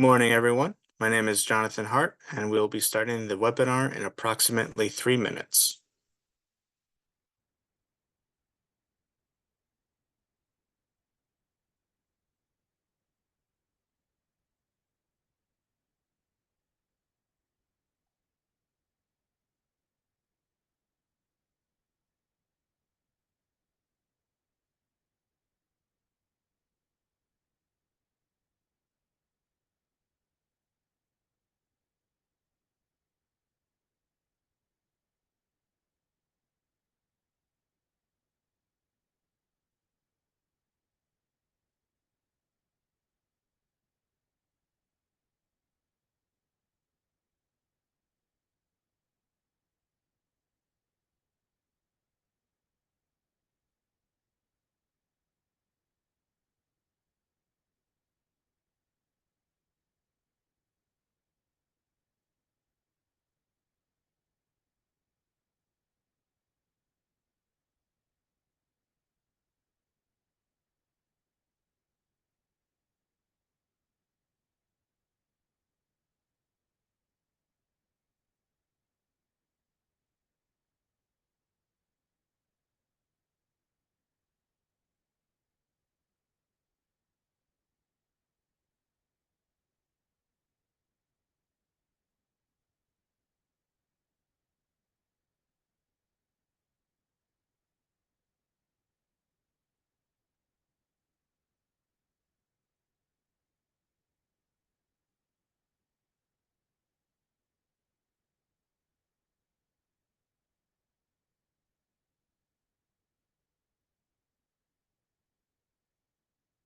Morning, everyone. My name is Jonathan Hart, and we'll be starting the webinar in approximately 3 minutes.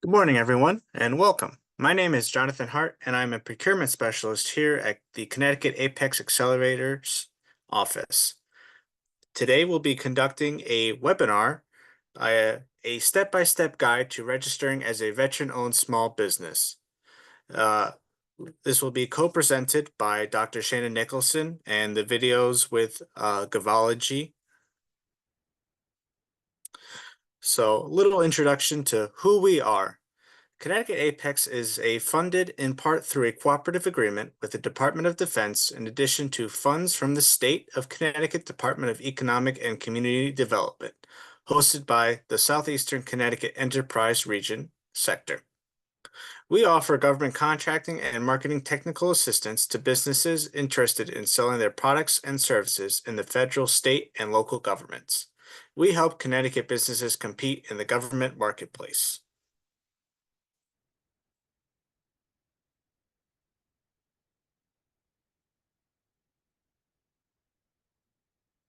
Good morning, everyone, and welcome. My name is Jonathan Hart, and I'm a procurement specialist here at the Connecticut Apex Accelerators office. Today, we'll be conducting a webinar, a step-by-step guide to registering as a veteran-owned small business. This will be co-presented by Dr. Shana Nicholson and the videos with Govology. So, a little introduction to who we are. Connecticut Apex is funded in part through a cooperative agreement with the Department of Defense, in addition to funds from the State of Connecticut Department of Economic and Community Development, hosted by the Southeastern Connecticut Enterprise Region sector. We offer government contracting and marketing technical assistance to businesses interested in selling their products and services in the federal, state, and local governments. We help Connecticut businesses compete in the government marketplace.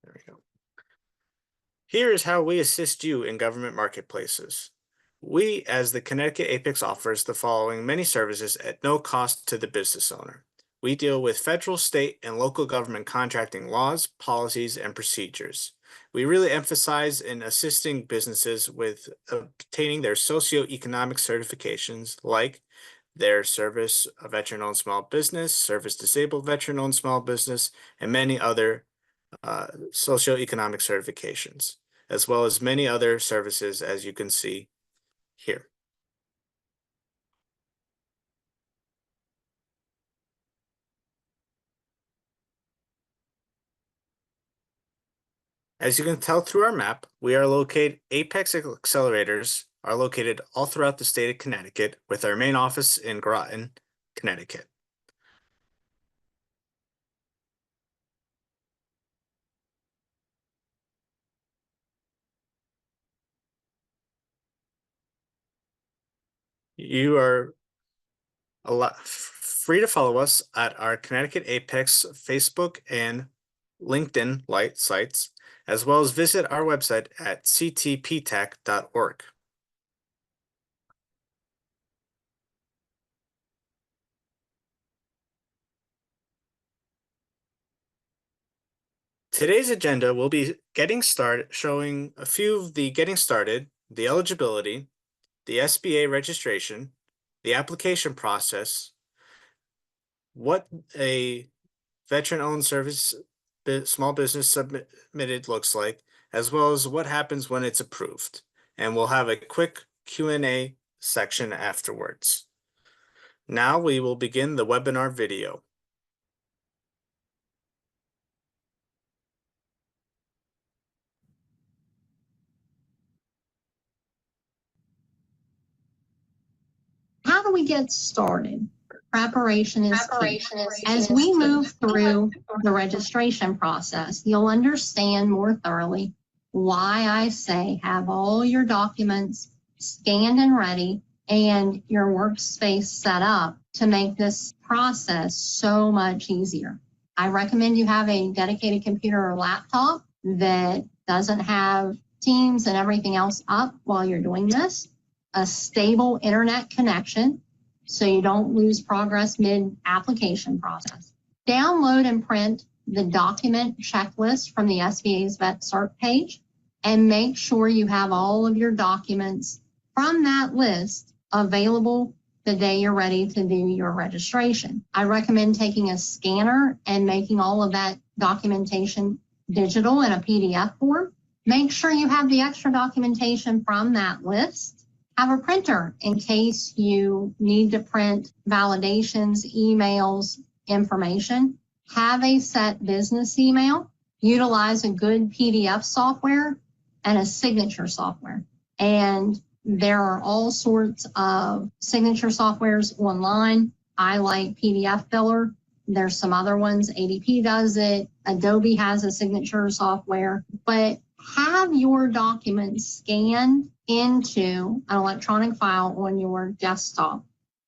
There we go. Here is how we assist you in government marketplaces. We, as the Connecticut Apex, offers the following many services at no cost to the business owner. We deal with federal, state, and local government contracting laws, policies, and procedures. We really emphasize in assisting businesses with obtaining their socioeconomic certifications, like their service a veteran-owned small business, service disabled veteran-owned small business, and many other socioeconomic certifications, as well as many other services, as you can see here. As you can tell through our map, Apex Accelerators are located all throughout the state of Connecticut, with our main office in Groton, Connecticut. You are free to follow us at our Connecticut Apex Facebook and LinkedIn sites, as well as visit our website at ctptech.org. Today's agenda will be showing a few of the getting started, the eligibility, the SBA registration, the application process, what a veteran-owned small business submitted looks like, as well as what happens when it's approved. And we'll have a quick Q&A section afterwards. Now we will begin the webinar video. How do we get started? Preparation is key. As we move through the registration process, you'll understand more thoroughly why I say have all your documents scanned and ready and your workspace set up to make this process so much easier. I recommend you have a dedicated computer or laptop that doesn't have Teams and everything else up while you're doing this, a stable internet connection so you don't lose progress mid-application process. Download and print the document checklist from the SBA's VetCert page and make sure you have all of your documents from that list available the day you're ready to do your registration. I recommend taking a scanner and making all of that documentation digital in a PDF form. Make sure you have the extra documentation from that list. Have a printer in case you need to print validations, emails, information. Have a set business email. Utilize a good PDF software and a signature software. And there are all sorts of signature softwares online. I like PDF Filler. There's some other ones. ADP does it. Adobe has a signature software. But have your documents scanned into an electronic file on your desktop.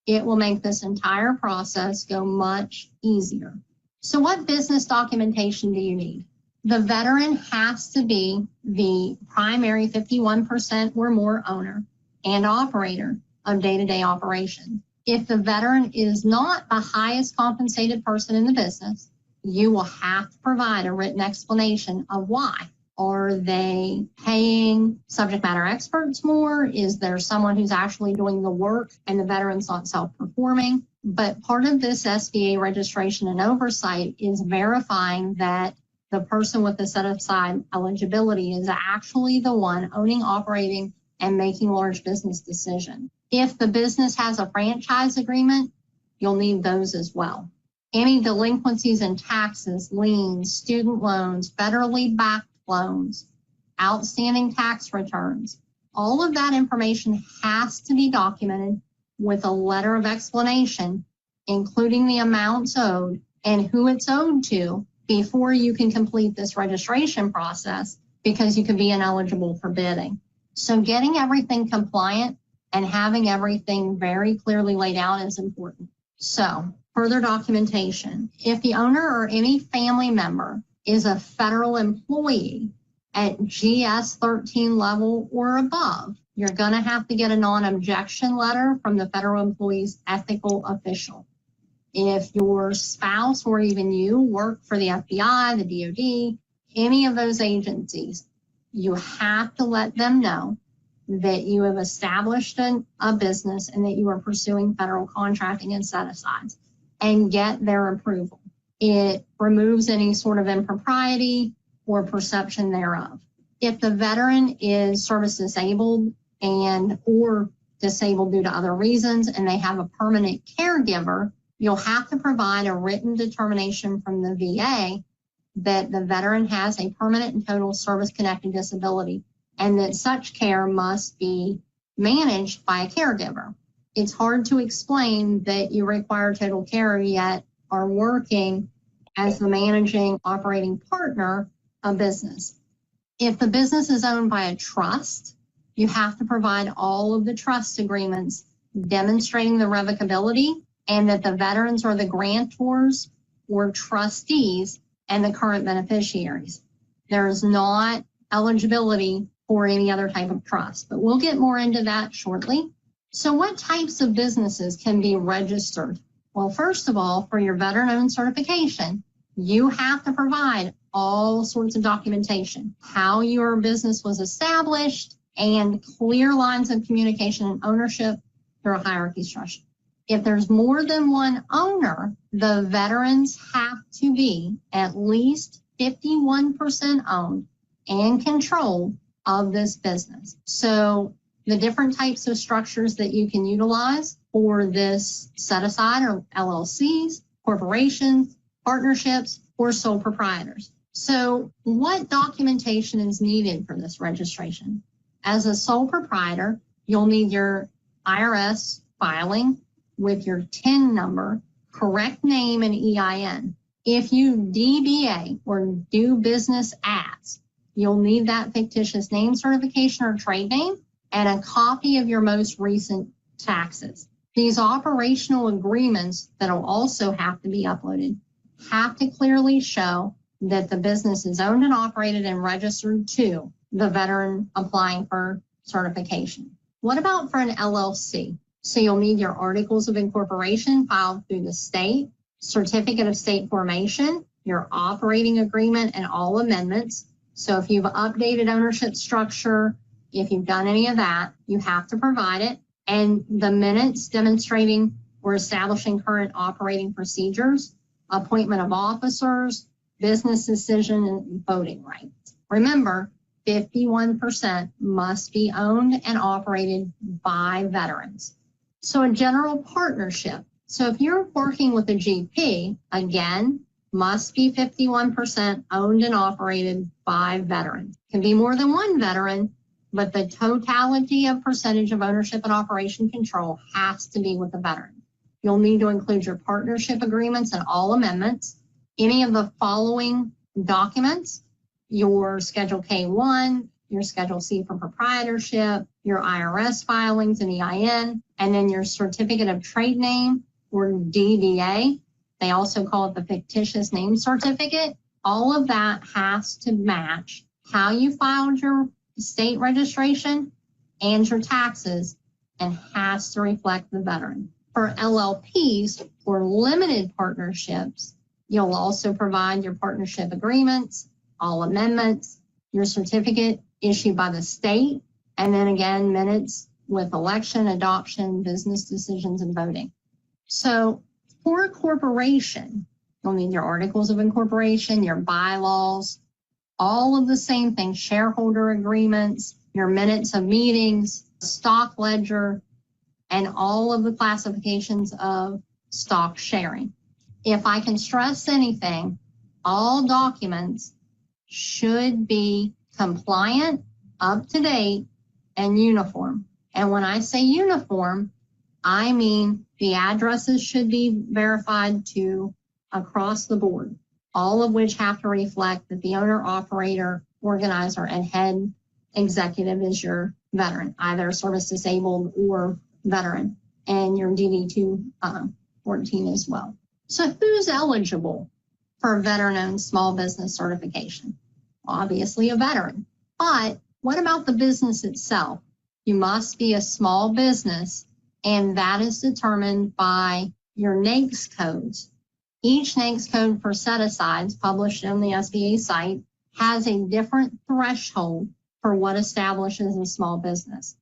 It will make this entire process go much easier. So what business documentation do you need? The veteran has to be the primary 51% or more owner and operator of day-to-day operations. If the veteran is not the highest compensated person in the business, you will have to provide a written explanation of why. Are they paying subject matter experts more? Is there someone who's actually doing the work and the veteran's not self-performing? But part of this SBA registration and oversight is verifying that the person with the set-aside eligibility is actually the one owning, operating, and making large business decisions. If the business has a franchise agreement, you'll need those as well. Any delinquencies in taxes, liens, student loans, federally backed loans, outstanding tax returns, all of that information has to be documented with a letter of explanation, including the amounts owed and who it's owed to before you can complete this registration process, because you could be ineligible for bidding. So getting everything compliant and having everything very clearly laid out is important. So further documentation. If the owner or any family member is a federal employee at GS 13 level or above, you're going to have to get a non-objection letter from the federal employee's ethical official. If your spouse or even you work for the FBI, the DOD, any of those agencies, you have to let them know that you have established a business and that you are pursuing federal contracting and set-asides, and get their approval. It removes any sort of impropriety or perception thereof. If the veteran is service disabled and or disabled due to other reasons and they have a permanent caregiver, you'll have to provide a written determination from the VA that the veteran has a permanent and total service-connected disability and that such care must be managed by a caregiver. It's hard to explain that you require total care yet are working as the managing operating partner of business. If the business is owned by a trust, you have to provide all of the trust agreements demonstrating the revocability and that the veterans are the grantors or trustees and the current beneficiaries. There is not eligibility for any other type of trust, but we'll get more into that shortly. So what types of businesses can be registered? Well, first of all, for your veteran-owned certification, you have to provide all sorts of documentation, how your business was established, and clear lines of communication and ownership through a hierarchy structure. If there's more than one owner, the veterans have to be at least 51% owned and controlled of this business. So The different types of structures that you can utilize for this set aside are LLCs, corporations, partnerships, or sole proprietors. So what documentation is needed for this registration? As a sole proprietor, you'll need your IRS filing with your TIN number, correct name, and EIN. If you DBA or do business as, you'll need that fictitious name certification or trade name and a copy of your most recent taxes. These operational agreements that will also have to be uploaded have to clearly show that the business is owned and operated and registered to the veteran applying for certification. What about for an LLC? So you'll need your articles of incorporation filed through the state, certificate of state formation, your operating agreement, and all amendments. So if you've updated ownership structure, if you've done any of that, you have to provide it. And the minutes demonstrating or establishing current operating procedures, appointment of officers, business decision, and voting rights. Remember, 51% must be owned and operated by veterans. So a general partnership. So if you're working with a GP, again, must be 51% owned and operated by veterans. It can be more than one veteran, but the totality of percentage of ownership and operation control has to be with the veteran. You'll need to include your partnership agreements and all amendments, any of the following documents, your Schedule K1, your Schedule C for proprietorship, your IRS filings and EIN, and then your certificate of trade name or DBA. They also call it the fictitious name certificate. All of that has to match how you filed your state registration and your taxes and has to reflect the veteran. For LLPs or limited partnerships, you'll also provide your partnership agreements, all amendments, your certificate issued by the state, and then again, minutes with election, adoption, business decisions, and voting. So for a corporation, you'll need your articles of incorporation, your bylaws, all of the same things, shareholder agreements, your minutes of meetings, stock ledger, and all of the classifications of stock sharing. If I can stress anything, all documents should be compliant, up to date, and uniform. And when I say uniform, I mean the addresses should be verified to across the board, all of which have to reflect that the owner, operator, organizer, and head executive is your veteran, either service disabled or veteran, and your DD 214 as well. So who's eligible for veteran-owned small business certification? Obviously a veteran. But what about the business itself? You must be a small business, and that is determined by your NAICS codes. Each NAICS code for set-asides published on the SBA site has a different threshold for what establishes a small business.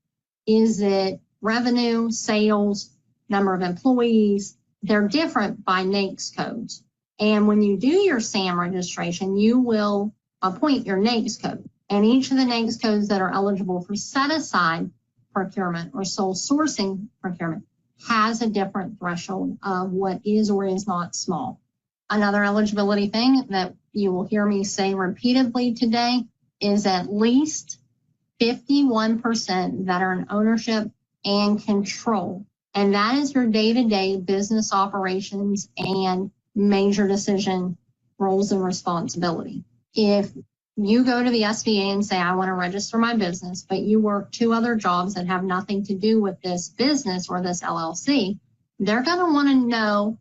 Is it revenue, sales, number of employees? They're different by NAICS codes. And when you do your SAM registration, you will appoint your NAICS code. And each of the NAICS codes that are eligible for set-aside procurement or sole sourcing procurement has a different threshold of what is or is not small. Another eligibility thing that you will hear me say repeatedly today is at least 51% veteran ownership and control. And that is your day-to-day business operations and major decision roles and responsibility. If you go to the SBA and say, I want to register my business, but you work 2 other jobs that have nothing to do with this business or this LLC, they're going to want to know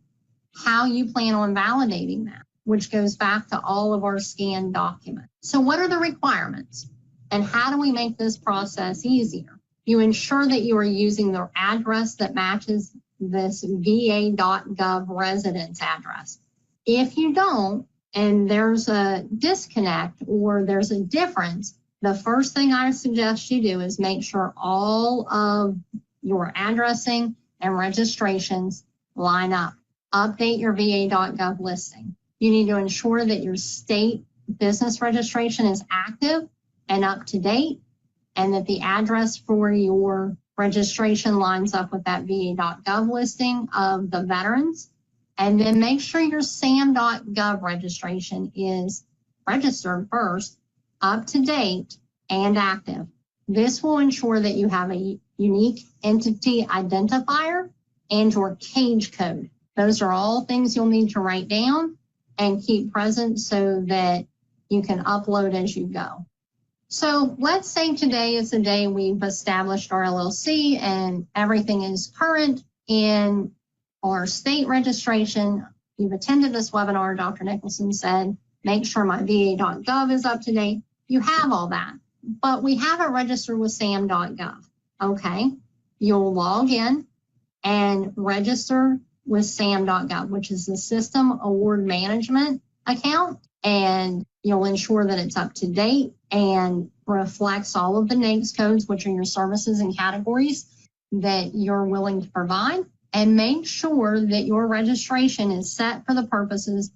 how you plan on validating that, which goes back to all of our scanned documents. So what are the requirements? And how do we make this process easier? You ensure that you are using the address that matches this va.gov residence address. If you don't, and there's a disconnect or there's a difference, the first thing I suggest you do is make sure all of your addressing and registrations line up. Update your va.gov listing. You need to ensure that your state business registration is active and up to date. and that the address for your registration lines up with that va.gov listing of the veterans. And then make sure your sam.gov registration is registered first, up to date, and active. This will ensure that you have a unique entity identifier and your cage code. Those are all things you'll need to write down and keep present so that you can upload as you go. So let's say today is the day we've established our LLC and everything is current in our state registration. You've attended this webinar, Dr. Nicholson said, make sure my va.gov is up to date. You have all that, but we haven't registered with sam.gov. Okay, you'll log in and register with sam.gov, which is the System Award Management account, and you'll ensure that it's up to date and reflects all of the NAICS codes, which are your services and categories that you're willing to provide, and make sure that your registration is set for the purposes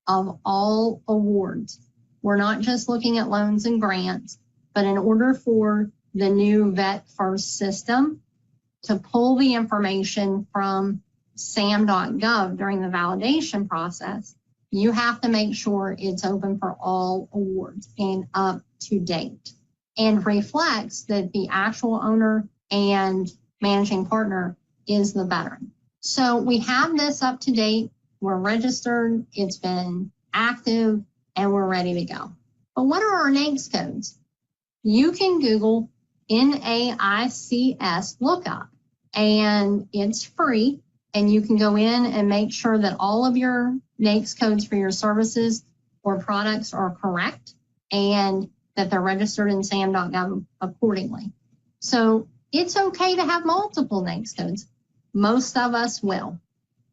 of all awards. We're not just looking at loans and grants, but in order for the new Vet First system to pull the information from sam.gov during the validation process, you have to make sure it's open for all awards and up to date and reflects that the actual owner and managing partner is the veteran. So we have this up to date, we're registered, it's been active, and we're ready to go. But what are our NAICS codes? You can Google NAICS lookup, and it's free, and you can go in and make sure that all of your NAICS codes for your services or products are correct and that they're registered in sam.gov accordingly. So it's okay to have multiple NAICS codes. Most of us will,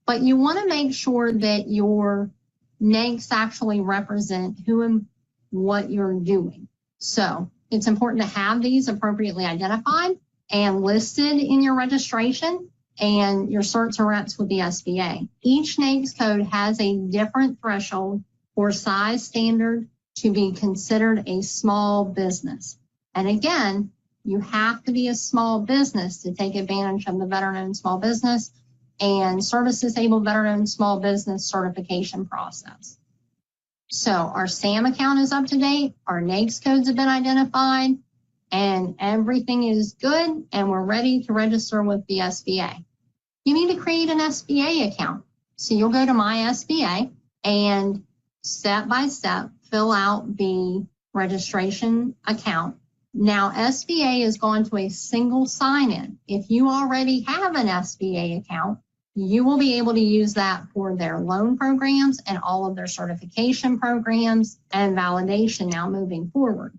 but you want to make sure that your NAICS actually represent who and what you're doing. So it's important to have these appropriately identified and listed in your registration and your certs and reps with the SBA. Each NAICS code has a different threshold or size standard to be considered a small business. And again, you have to be a small business to take advantage of the veteran-owned small business and service-disabled veteran-owned small business certification process. So our SAM account is up to date, our NAICS codes have been identified, and everything is good, and we're ready to register with the SBA. You need to create an SBA account. So you'll go to My SBA and step by step fill out the registration account. Now SBA is going to a single sign-in. If you already have an SBA account, you will be able to use that for their loan programs and all of their certification programs and validation now moving forward.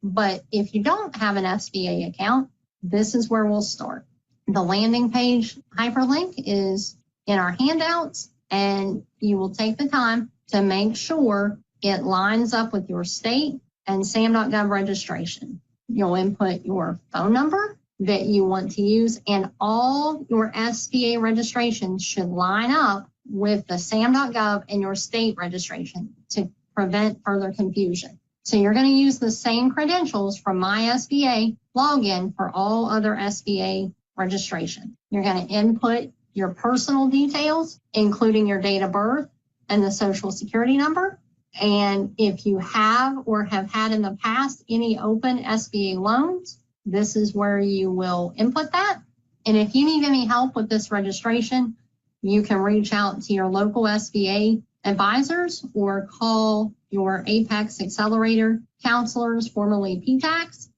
But if you don't have an SBA account, this is where we'll start. The landing page hyperlink is in our handouts, and you will take the time to make sure it lines up with your state and sam.gov registration. You'll input your phone number that you want to use, and all your SBA registrations should line up with the sam.gov and your state registration to prevent further confusion. So you're going to use the same credentials from My SBA login for all other SBA registration. You're going to input your personal details, including your date of birth and the social security number. And if you have or have had in the past any open SBA loans, this is where you will input that. And if you need any help with this registration, you can reach out to your local SBA advisors or call your Apex Accelerator counselors, formerly PTACs.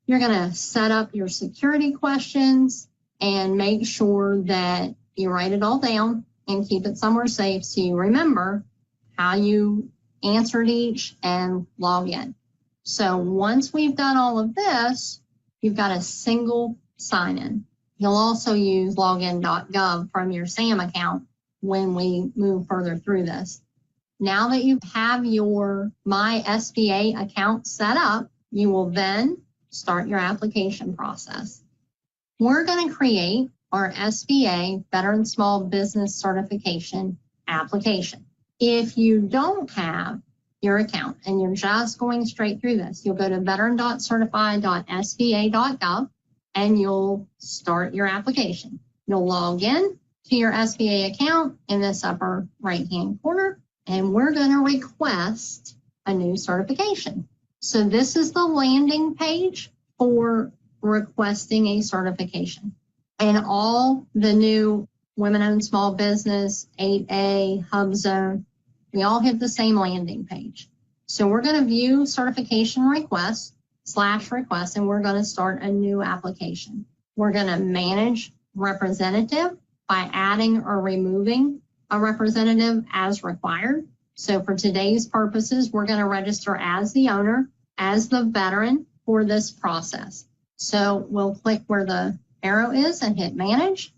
You're going to set up your security questions and make sure that you write it all down and keep it somewhere safe so you remember how you answered each and log in. So once we've done all of this, you've got a single sign-in. You'll also use login.gov from your SAM account when we move further through this. Now that you have your My SBA account set up, you will then start your application process. We're going to create our SBA Veteran Small Business Certification application. If you don't have your account, and you're just going straight through this. You'll go to veteran.certify.sba.gov and you'll start your application. You'll log in to your SBA account in this upper right-hand corner, and we're going to request a new certification. So this is the landing page for requesting a certification. And all the new women-owned small business, 8A, Hub Zone, we all hit the same landing page. So we're going to view certification request /request, and we're going to start a new application. We're going to manage representative by adding or removing a representative as required. So for today's purposes, we're going to register as the owner, as the veteran for this process. So we'll click where the arrow is and hit manage,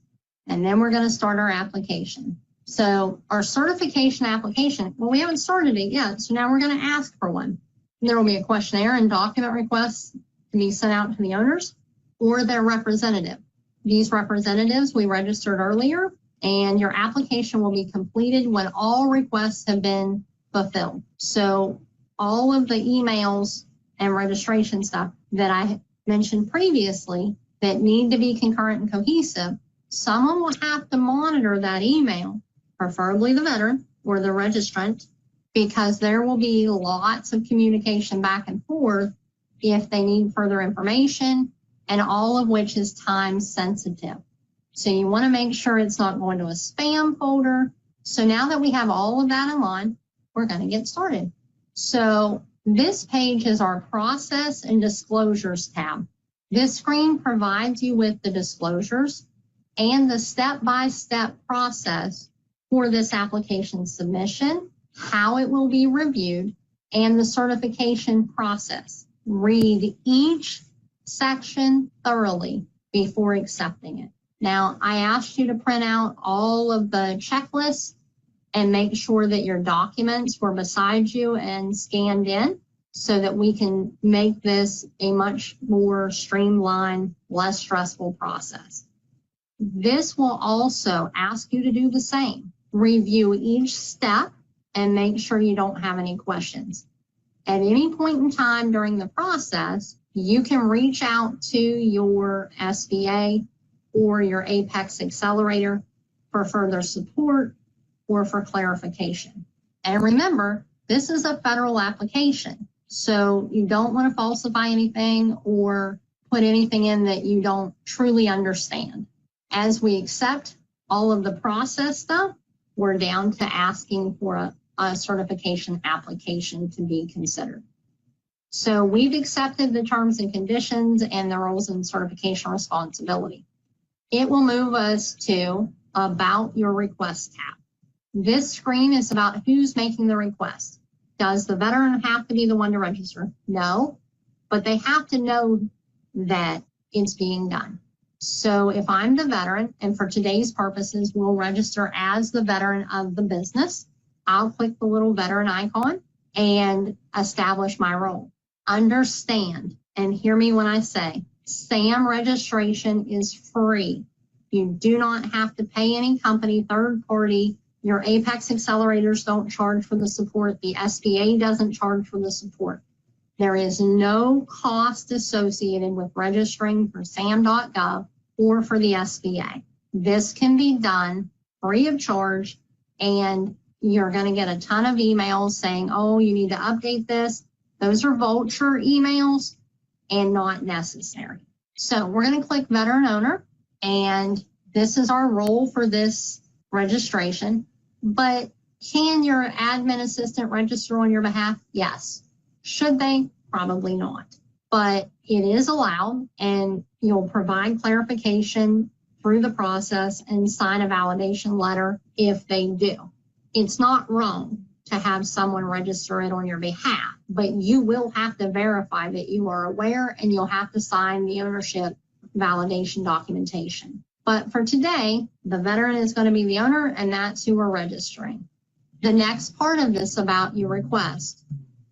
and then we're going to start our application. So our certification application, well, we haven't started it yet, so now we're going to ask for one. There will be a questionnaire and document requests to be sent out to the owners or their representative. These representatives we registered earlier, and your application will be completed when all requests have been fulfilled. So all of the emails and registration stuff that I mentioned previously that need to be concurrent and cohesive, someone will have to monitor that email, preferably the veteran or the registrant, because there will be lots of communication back and forth if they need further information, and all of which is time sensitive. So you want to make sure it's not going to a spam folder. So now that we have all of that in line, we're going to get started. So this page is our process and disclosures tab. This screen provides you with the disclosures and the step-by-step process for this application submission, how it will be reviewed, and the certification process. Read each section thoroughly before accepting it. Now, I asked you to print out all of the checklists and make sure that your documents were beside you and scanned in so that we can make this a much more streamlined, less stressful process. This will also ask you to do the same. Review each step and make sure you don't have any questions. At any point in time during the process, you can reach out to your SBA or your Apex Accelerator for further support or for clarification. And remember, this is a federal application, so you don't want to falsify anything or put anything in that you don't truly understand. As we accept all of the process stuff, we're down to asking for a certification application to be considered. So we've accepted the terms and conditions and the roles and certification responsibility. It will move us to About Your Request tab. This screen is about who's making the request. Does the veteran have to be the one to register? No, but they have to know that it's being done. So if I'm the veteran, and for today's purposes, we'll register as the veteran of the business, I'll click the little veteran icon and establish my role. Understand, and hear me when I say, SAM registration is free. You do not have to pay any company, third party. Your Apex accelerators don't charge for the support. The SBA doesn't charge for the support. There is no cost associated with registering for SAM.gov or for the SBA. This can be done free of charge, and you're going to get a ton of emails saying, oh, you need to update this. Those are vulture emails and not necessary. So we're going to click Veteran Owner, and this is our role for this registration. But can your admin assistant register on your behalf? Yes. Should they? Probably not. But it is allowed, and you'll provide clarification through the process and sign a validation letter if they do. It's not wrong to have someone register it on your behalf, but you will have to verify that you are aware, and you'll have to sign the ownership validation documentation. But for today, the veteran is going to be the owner, and that's who we're registering. The next part of this About Your Request,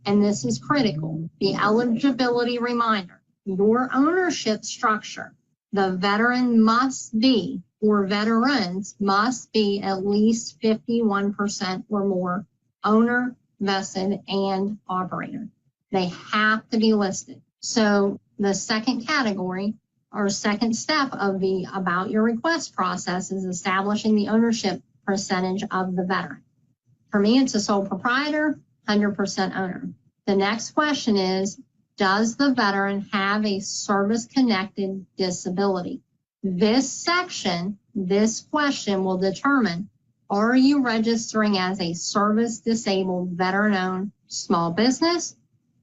and this is critical, the eligibility reminder. Your ownership structure, the veteran must be, or veterans must be at least 51% or more owner, vested, and operator. They have to be listed. So the second category or second step of the about your request process is establishing the ownership percentage of the veteran. For me, it's a sole proprietor, 100% owner. The next question is, does the veteran have a service-connected disability? This section, this question will determine, are you registering as a service-disabled veteran-owned small business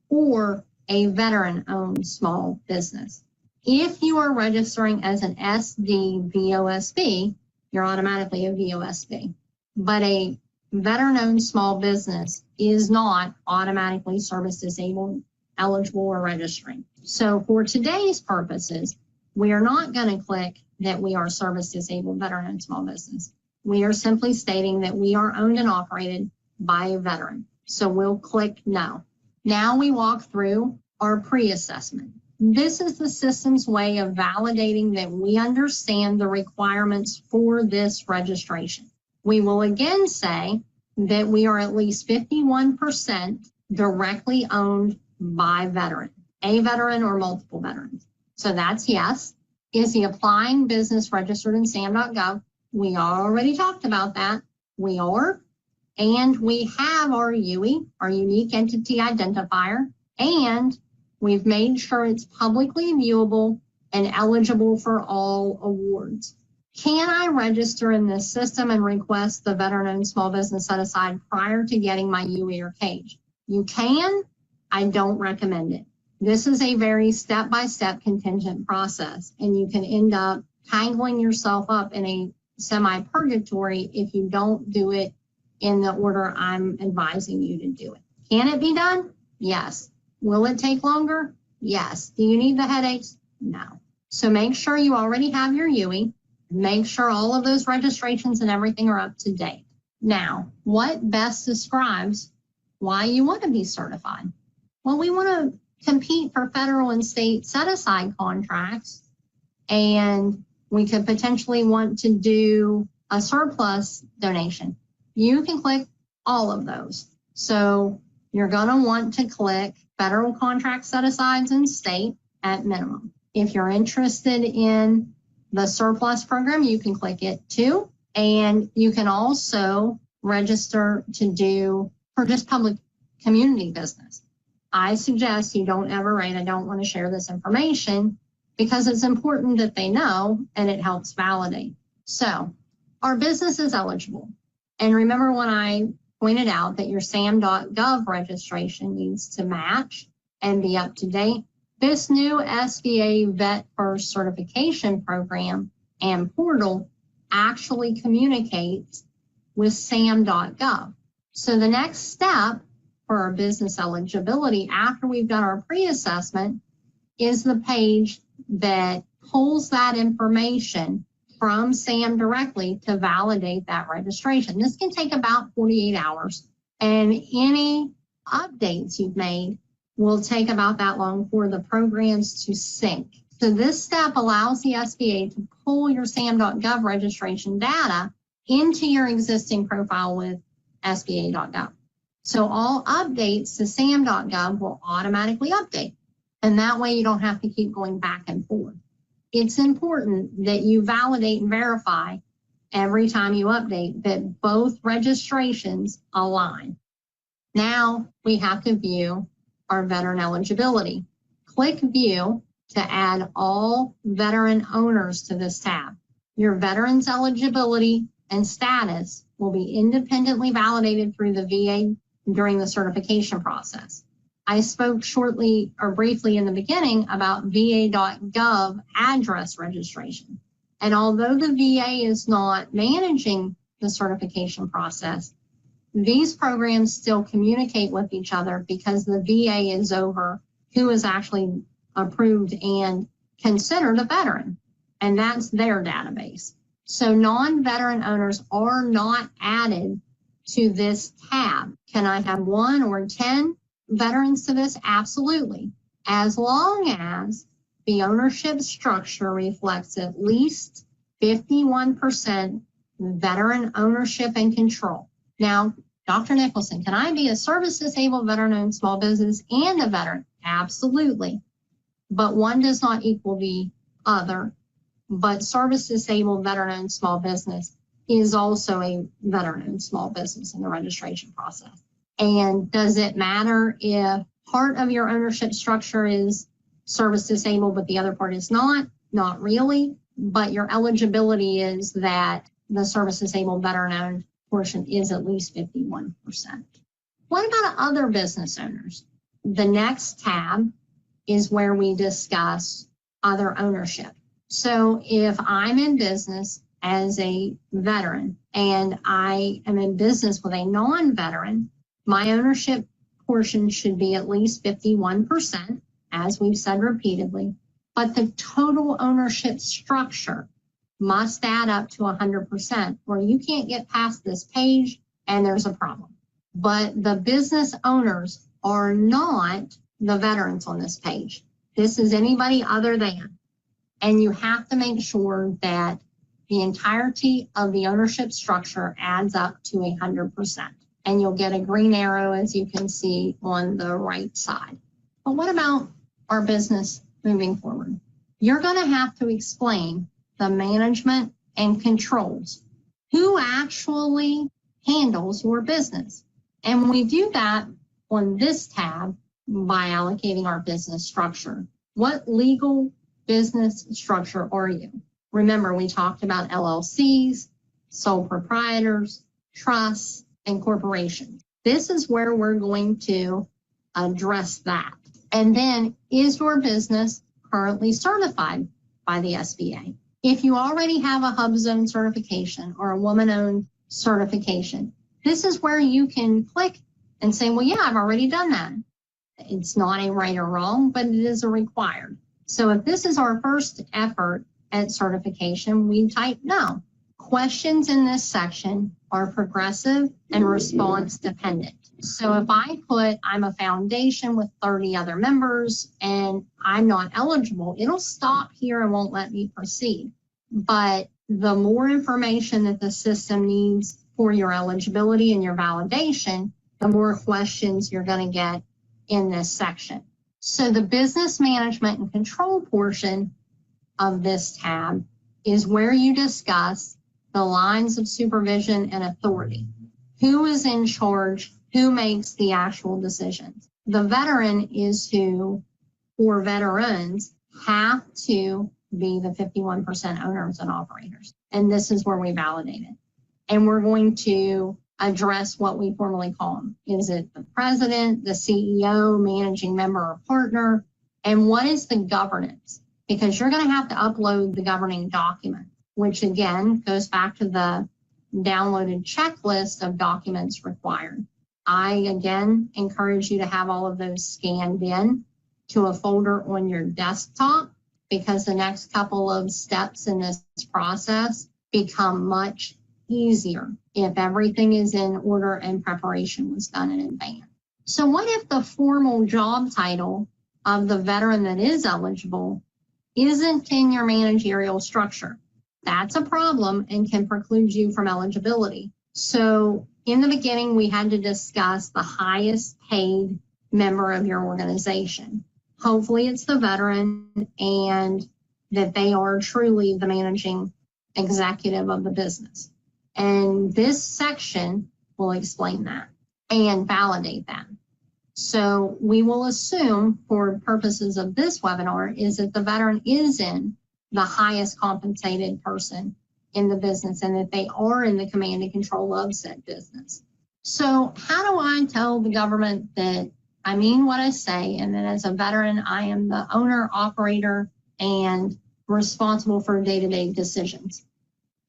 or a veteran-owned small business? If you are registering as an SD VOSB, you're automatically a VOSB. But a veteran-owned small business is not automatically service-disabled, eligible, or registering. So for today's purposes, we are not going to click that we are service-disabled, veteran-owned small business. We are simply stating that we are owned and operated by a veteran. So we'll click no. Now we walk through our pre-assessment. This is the system's way of validating that we understand the requirements for this registration. We will again say that we are at least 51% directly owned by veteran, a veteran or multiple veterans. So that's yes. Is he applying business registered in SAM.gov? We already talked about that. We are. And we have our UE, our unique entity identifier, and we've made sure it's publicly viewable and eligible for all awards. Can I register in this system and request the veteran-owned small business set aside prior to getting my UE or cage? You can. I don't recommend it. This is a very step-by-step contingent process, and you can end up tangling yourself up in a semi-purgatory if you don't do it in the order I'm advising you to do it. Can it be done? Yes. Will it take longer? Yes. Do you need the headaches? No. So make sure you already have your UE. Make sure all of those registrations and everything are up to date. Now, what best describes why you want to be certified? Well, we want to compete for federal and state set-aside contracts, and we could potentially want to do a surplus donation. You can click all of those. So you're going to want to click federal contract set-asides and state at minimum. If you're interested in the surplus program, you can click it too. And you can also register to do for just public community business. I suggest you don't ever write, I don't want to share this information, because it's important that they know and it helps validate. So our business is eligible. And remember when I pointed out that your SAM.gov registration needs to match and be up to date? This new SBA Vet First certification program and portal actually communicates with SAM.gov. So the next step for our business eligibility after we've done our pre-assessment is the page that pulls that information from SAM directly to validate that registration. This can take about 48 hours, and any updates you've made will take about that long for the programs to sync. So this step allows the SBA to pull your SAM.gov registration data into your existing profile with SBA.gov. So all updates to SAM.gov will automatically update. And that way you don't have to keep going back and forth. It's important that you validate and verify every time you update that both registrations align. Now we have to view our veteran eligibility. Click View to add all veteran owners to this tab. Your veteran's eligibility and status will be independently validated through the VA during the certification process. I spoke shortly or briefly in the beginning about va.gov address registration. And although the VA is not managing the certification process, these programs still communicate with each other because the VA is over who is actually approved and considered a veteran, and that's their database. So non-veteran owners are not added to this tab. Can I have 1 or 10 veterans to this? Absolutely, as long as the ownership structure reflects at least 51% veteran ownership and control. Now, Dr. Nicholson, can I be a service-disabled veteran-owned small business and a veteran? Absolutely. But one does not equal the other. But service-disabled veteran-owned small business is also a veteran-owned small business in the registration process. And does it matter if part of your ownership structure is service-disabled, but the other part is not? Not really. But your eligibility is that the service-disabled veteran-owned portion is at least 51%. What about other business owners? The next tab is where we discuss other ownership. So if I'm in business as a veteran and I am in business with a non-veteran, my ownership portion should be at least 51%, as we've said repeatedly, but the total ownership structure must add up to 100%, or you can't get past this page and there's a problem. But the business owners are not the veterans on this page. This is anybody other than. And you have to make sure that the entirety of the ownership structure adds up to 100%. And you'll get a green arrow, as you can see on the right side. But what about our business moving forward? You're going to have to explain the management and controls. Who actually handles your business? And we do that on this tab by allocating our business structure. What legal business structure are you? Remember, we talked about LLCs, sole proprietors, trusts, and corporations. This is where we're going to address that. And then, is your business currently certified by the SBA? If you already have a HUBZone certification or a woman-owned certification, this is where you can click and say, well, yeah, I've already done that. It's not a right or wrong, but it is a required. So if this is our first effort at certification, we type no. Questions in this section are progressive and response dependent. So if I put I'm a foundation with 30 other members and I'm not eligible, it'll stop here and won't let me proceed. But the more information that the system needs for your eligibility and your validation, the more questions you're going to get in this section. So the business management and control portion of this tab is where you discuss the lines of supervision and authority. Who is in charge? Who makes the actual decisions? The veteran is who, or veterans, have to be the 51% owners and operators. And this is where we validate it. And we're going to address what we formally call them. Is it the president, the CEO, managing member, or partner? And what is the governance? Because you're going to have to upload the governing document, which again goes back to the downloaded checklist of documents required. I again encourage you to have all of those scanned in to a folder on your desktop, because the next couple of steps in this process become much easier if everything is in order and preparation was done in advance. So what if the formal job title of the veteran that is eligible isn't in your managerial structure? That's a problem and can preclude you from eligibility. So in the beginning, we had to discuss the highest paid member of your organization. Hopefully it's the veteran and that they are truly the managing executive of the business. And this section will explain that and validate that. So we will assume for purposes of this webinar is that the veteran is in the highest compensated person in the business and that they are in the command and control of said business. So how do I tell the government that I mean what I say, and that as a veteran, I am the owner, operator, and responsible for day-to-day decisions?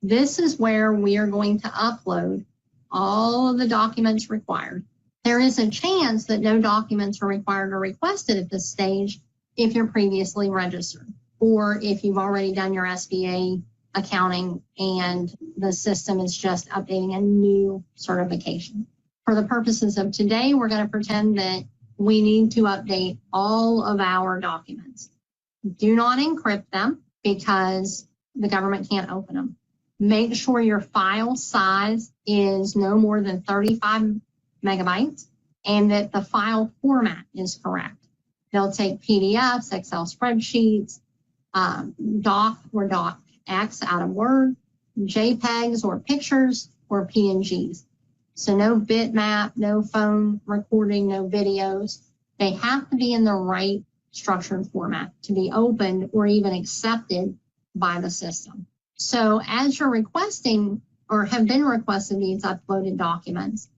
This is where we are going to upload all of the documents required. There is a chance that no documents are required or requested at this stage if you're previously registered, or if you've already done your SBA accounting and the system is just updating a new certification. For the purposes of today, we're going to pretend that we need to update all of our documents. Do not encrypt them because the government can't open them. Make sure your file size is no more than 35 megabytes and that the file format is correct. They'll take PDFs, Excel spreadsheets, doc or docx out of Word, JPEGs or pictures or PNGs. So no bitmap, no phone recording, no videos. They have to be in the right structured format to be opened or even accepted by the system. So as you're requesting or have been requested these uploaded documents,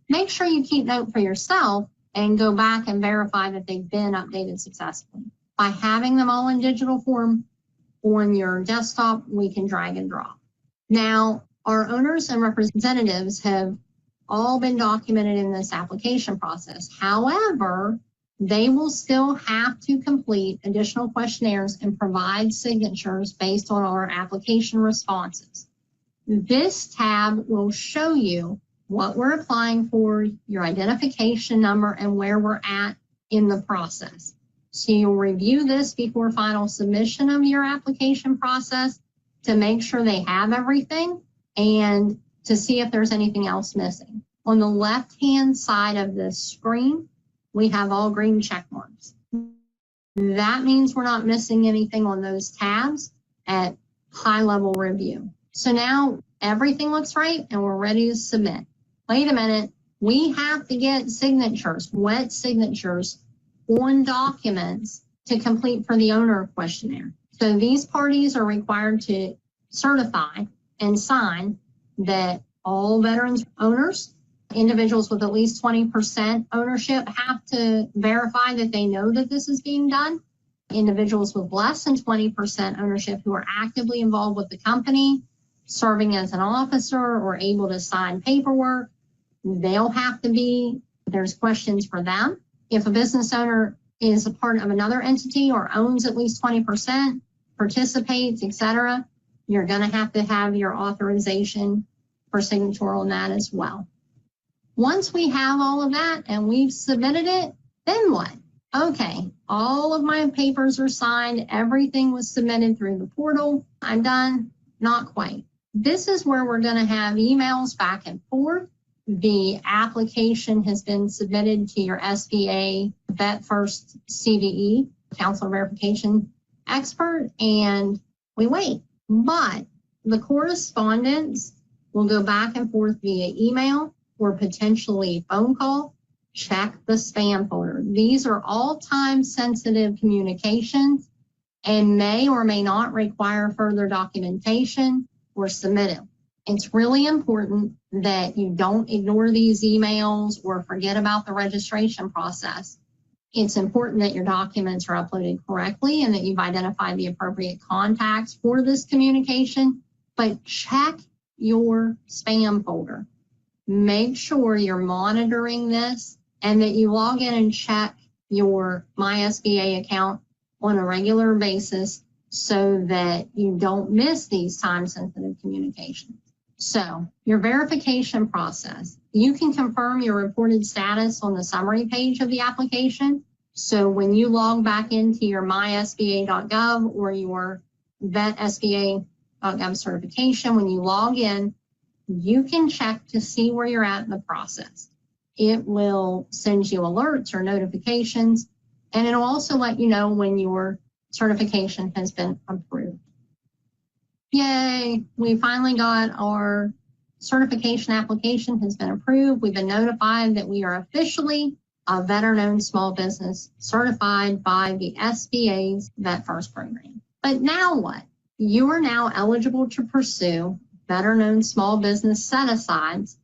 make sure you keep note for yourself and go back and verify that they've been updated successfully. By having them all in digital form on your desktop, we can drag and drop. Now, our owners and representatives have all been documented in this application process. However, they will still have to complete additional questionnaires and provide signatures based on our application responses. This tab will show you what we're applying for, your identification number, and where we're at in the process. So you'll review this before final submission of your application process to make sure they have everything and to see if there's anything else missing. On the left-hand side of this screen, we have all green check marks. That means we're not missing anything on those tabs at high-level review. So now everything looks right and we're ready to submit. Wait a minute, we have to get signatures, wet signatures on documents to complete for the owner questionnaire. So these parties are required to certify and sign that all veterans owners, individuals with at least 20% ownership, have to verify that they know that this is being done. Individuals with less than 20% ownership who are actively involved with the company, serving as an officer or able to sign paperwork, they'll have to be, there's questions for them. If a business owner is a part of another entity or owns at least 20%, participates, etc., you're going to have your authorization for signature on that as well. Once we have all of that and we've submitted it, then what? Okay, all of my papers are signed. Everything was submitted through the portal. I'm done. Not quite. This is where we're going to have emails back and forth. The application has been submitted to your SBA Vet First CVE, Counselor Verification Expert, and we wait. But the correspondence will go back and forth via email or potentially phone call. Check the spam folder. These are all time-sensitive communications and may or may not require further documentation or submittal. It's really important that you don't ignore these emails or forget about the registration process. It's important that your documents are uploaded correctly and that you've identified the appropriate contacts for this communication, but check your spam folder. Make sure you're monitoring this and that you log in and check your MySBA account on a regular basis so that you don't miss these time-sensitive communications. So your verification process, you can confirm your reported status on the summary page of the application. So when you log back into your mysba.gov or your vetsba.gov certification, when you log in, you can check to see where you're at in the process. It will send you alerts or notifications, and it'll also let you know when your certification has been approved. Yay, we finally got our certification application has been approved. We've been notified that we are officially a veteran-owned small business certified by the SBA's Vet First program. But now what? You are now eligible to pursue veteran-owned small business set-asides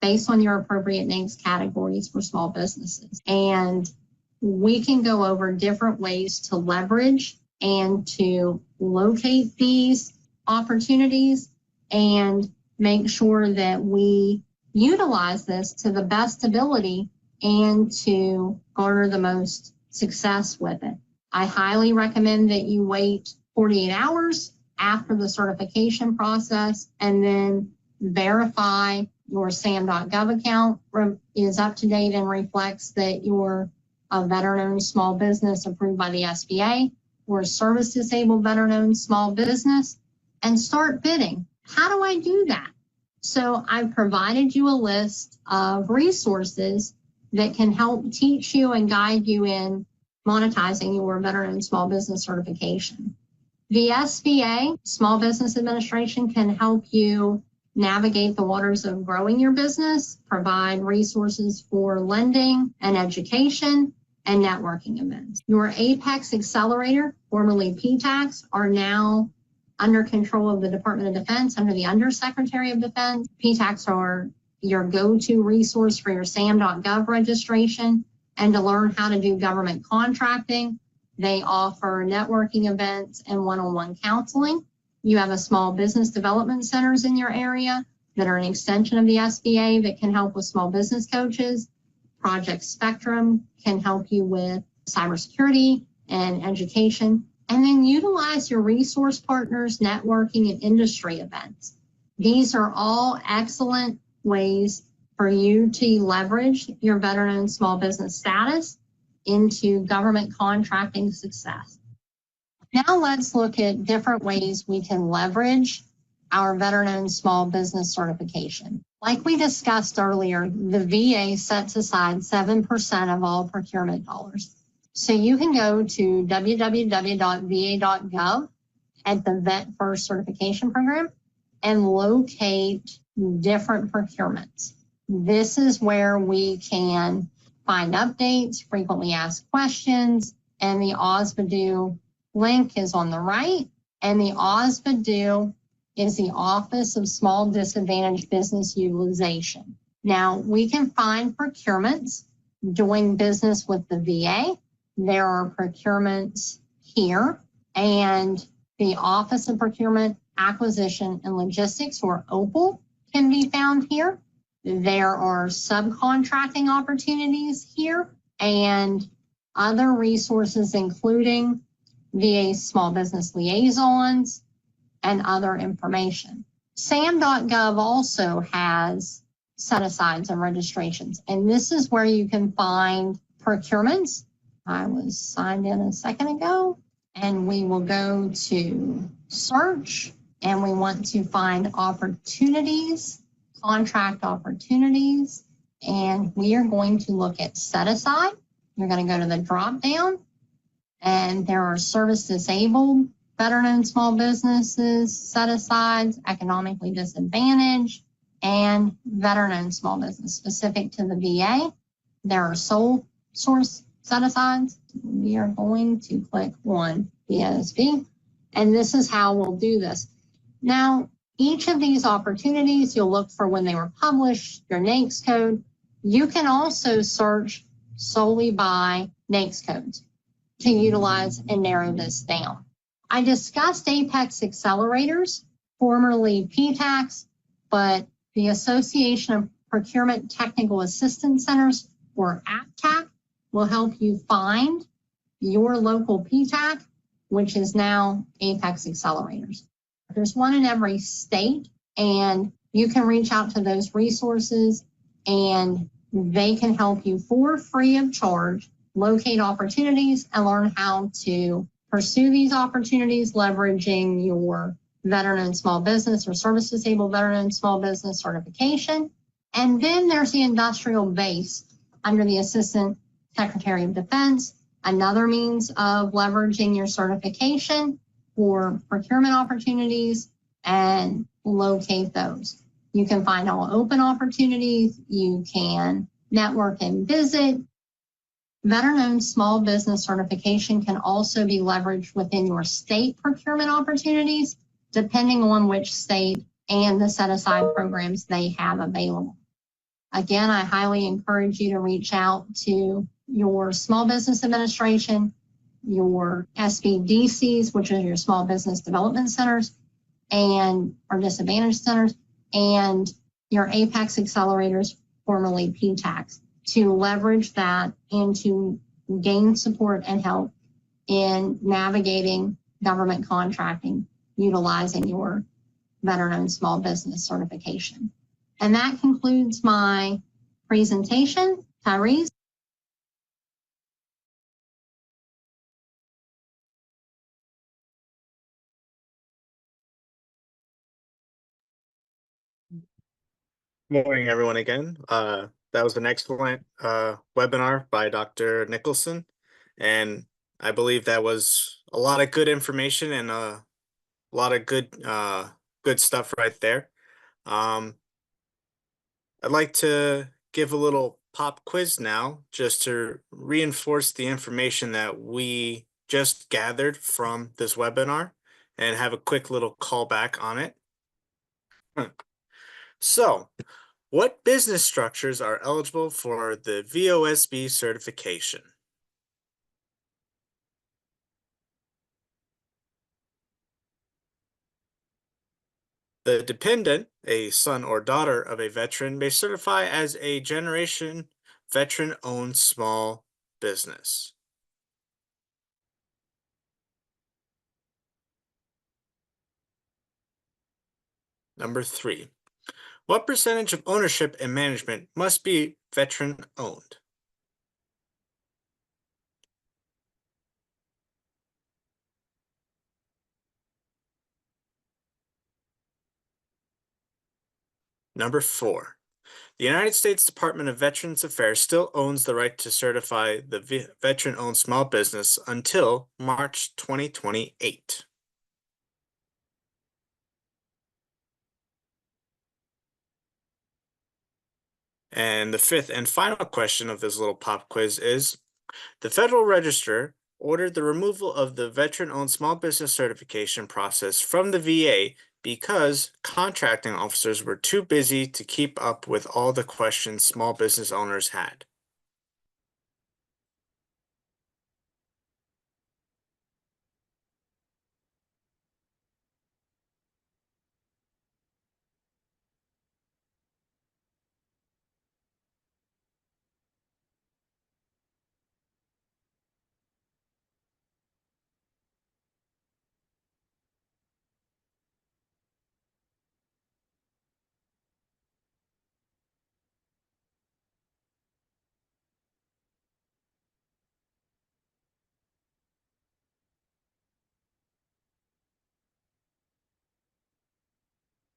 based on your appropriate NAICS categories for small businesses. And we can go over different ways to leverage and to locate these opportunities and make sure that we utilize this to the best ability and to garner the most success with it. I highly recommend that you wait 48 hours after the certification process and then verify your SAM.gov account is up to date and reflects that you're a veteran-owned small business approved by the SBA or a service-disabled veteran-owned small business, and start bidding. How do I do that? So I've provided you a list of resources that can help teach you and guide you in monetizing your veteran and small business certification. The SBA, Small Business Administration, can help you navigate the waters of growing your business, provide resources for lending and education, and networking events. Your Apex Accelerator, formerly PTAX, are now under control of the Department of Defense under the Undersecretary of Defense. PTAX are your go-to resource for your SAM.gov registration and to learn how to do government contracting. They offer networking events and one-on-one counseling. You have a small business development centers in your area that are an extension of the SBA that can help with small business coaches. Project Spectrum can help you with cybersecurity and education. And then utilize your resource partners, networking, and industry events. These are all excellent ways for you to leverage your veteran and small business status into government contracting success. Now let's look at different ways we can leverage our veteran and small business certification. Like we discussed earlier, the VA sets aside 7% of all procurement dollars. So you can go to www.va.gov at the Vet First Certification Program and locate different procurements. This is where we can find updates, frequently asked questions, and the OSBA link is on the right. And the OSBA is the Office of Small Disadvantaged Business Utilization. Now, we can find procurements doing business with the VA. There are procurements here, and the Office of Procurement, Acquisition, and Logistics, or OPAL, can be found here. There are subcontracting opportunities here and other resources, including VA Small Business Liaisons and other information. SAM.gov also has set-asides and registrations, and this is where you can find procurements. I was signed in a second ago, and we will go to search, and we want to find opportunities, contract opportunities, and we are going to look at set aside. You're going to go to the drop down, and there are service disabled, veteran and small businesses, set asides, economically disadvantaged, and veteran and small business specific to the VA. There are sole source set-asides. We are going to click on VOSB, and this is how we'll do this. Now, each of these opportunities, you'll look for when they were published, your NAICS code. You can also search solely by NAICS codes to utilize and narrow this down. I discussed Apex Accelerators, formerly PTAX, but the Association of Procurement Technical Assistance Centers, or APTAC, will help you find your local PTAC, which is now Apex Accelerators. There's one in every state, and you can reach out to those resources, and they can help you for free of charge locate opportunities and learn how to pursue these opportunities, leveraging your veteran and small business or service disabled veteran and small business certification. And then there's the industrial base under the Assistant Secretary of Defense, another means of leveraging your certification for procurement opportunities and locate those. You can find all open opportunities. You can network and visit. Veteran-owned small business certification can also be leveraged within your state procurement opportunities, depending on which state and the set-aside programs they have available. Again, I highly encourage you to reach out to your Small Business Administration, your SBDCs, which are your Small Business Development Centers, and or Disadvantaged Centers, and your Apex Accelerators, formerly PTACs, to leverage that and to gain support and help in navigating government contracting, utilizing your veteran-owned small business certification. And that concludes my presentation. Tyrese? Morning, everyone, again. That was an excellent webinar by Dr. Nicholson, and I believe that was a lot of good information and a lot of good stuff right there. I'd like to give a little pop quiz now, just to reinforce the information that we just gathered from this webinar and have a quick little callback on it. So, what business structures are eligible for the VOSB certification? The dependent, a son or daughter of a veteran, may certify as a generation veteran-owned small business. Number 3. What percentage of ownership and management must be veteran-owned? Number 4. The United States Department of Veterans Affairs still owns the right to certify the veteran-owned small business until March 2028. And the fifth and final question of this little pop quiz is, the Federal Register ordered the removal of the veteran-owned small business certification process from the VA because contracting officers were too busy to keep up with all the questions small business owners had.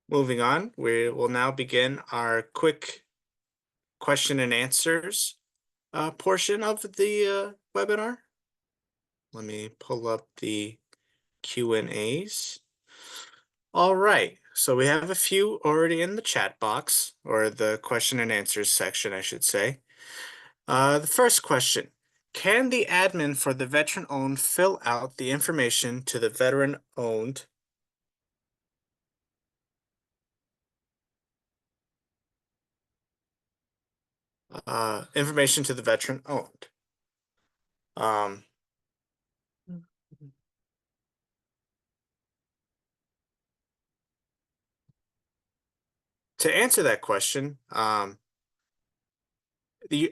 Moving on, we will now begin our quick question and answers portion of the webinar. Let me pull up the Q&As. All right, so we have a few already in the chat box, or the question and answers section, I should say. The first question, can the admin for the veteran-owned fill out the information to the veteran-owned information to the veteran-owned? To answer that question,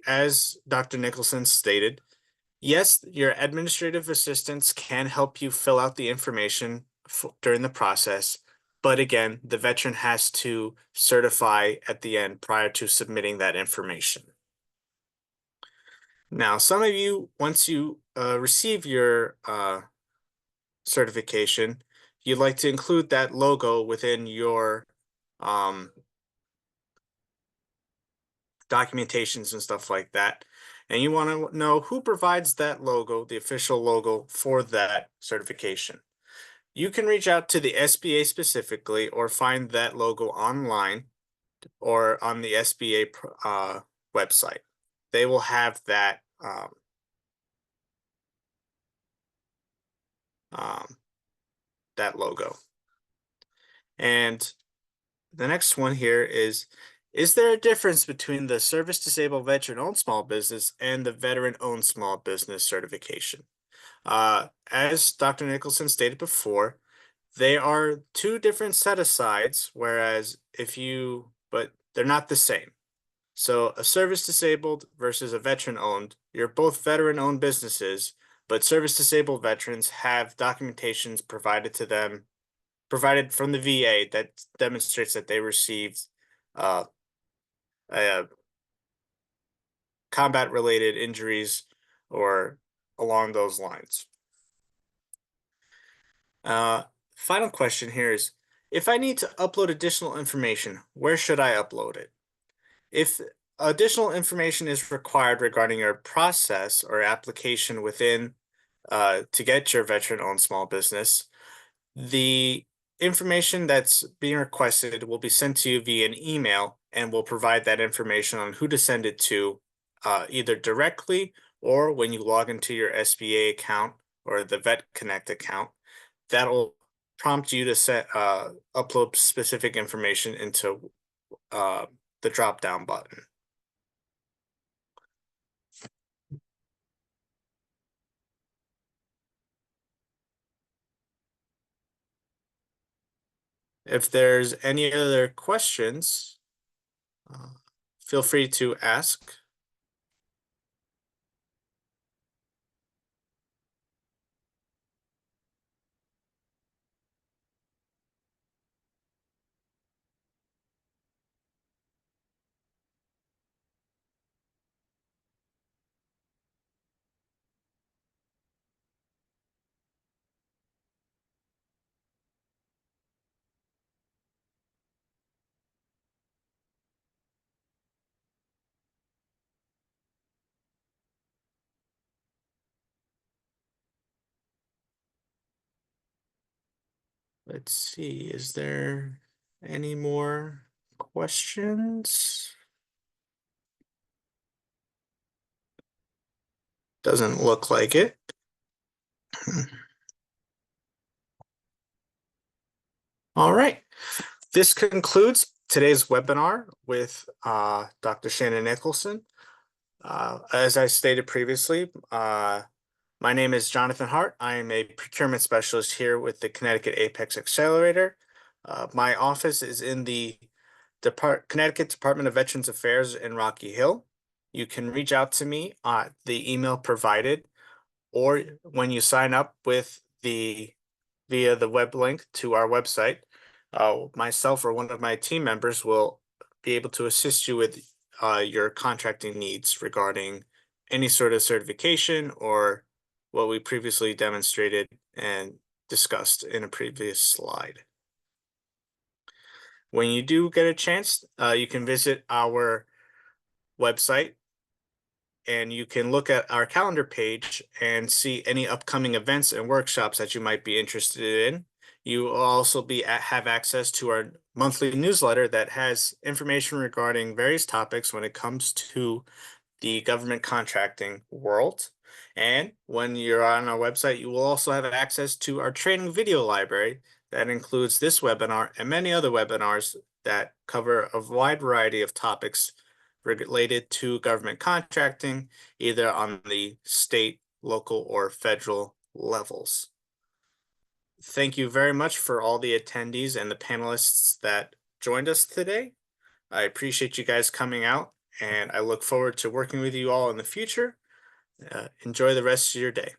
as Dr. Nicholson stated, yes, your administrative assistants can help you fill out the information during the process, but again, the veteran has to certify at the end prior to submitting that information. Now, some of you, once you receive your certification, you'd like to include that logo within your documentations and stuff like that. And you want to know who provides that logo, the official logo for that certification. You can reach out to the SBA specifically or find that logo online or on the SBA website. They will have that that logo. And the next one here is there a difference between the service disabled veteran-owned small business and the veteran-owned small business certification? As Dr. Nicholson stated before, they are two different set-asides, whereas but they're not the same. So a service disabled versus a veteran-owned, you're both veteran-owned businesses, but service disabled veterans have documentations provided to them, provided from the VA that demonstrates that they received combat-related injuries or along those lines. Final question here is, if I need to upload additional information, where should I upload it? If additional information is required regarding your process or application within to get your veteran-owned small business, the information that's being requested will be sent to you via an email, and we'll provide that information on who to send it to, either directly or when you log into your SBA account or the Vet Connect account. That'll prompt you to upload specific information into the drop-down button. If there's any other questions, feel free to ask. Let's see, is there any more questions? Doesn't look like it. All right. This concludes today's webinar with Dr. Shana Nicholson. As I stated previously, my name is Jonathan Hart. I am a procurement specialist here with the Connecticut Apex Accelerator. My office is in the Connecticut Department of Veterans Affairs in Rocky Hill. You can reach out to me at the email provided, or when you sign up via the web link to our website. Myself or one of my team members will be able to assist you with your contracting needs regarding any sort of certification or what we previously demonstrated and discussed in a previous slide. When you do get a chance, you can visit our website and you can look at our calendar page and see any upcoming events and workshops that you might be interested in. You will also have access to our monthly newsletter that has information regarding various topics when it comes to the government contracting world. And when you're on our website, you will also have access to our training video library that includes this webinar and many other webinars that cover a wide variety of topics related to government contracting, either on the state, local, or federal levels. Thank you very much for all the attendees and the panelists that joined us today. I appreciate you guys coming out, and I look forward to working with you all in the future. Enjoy the rest of your day.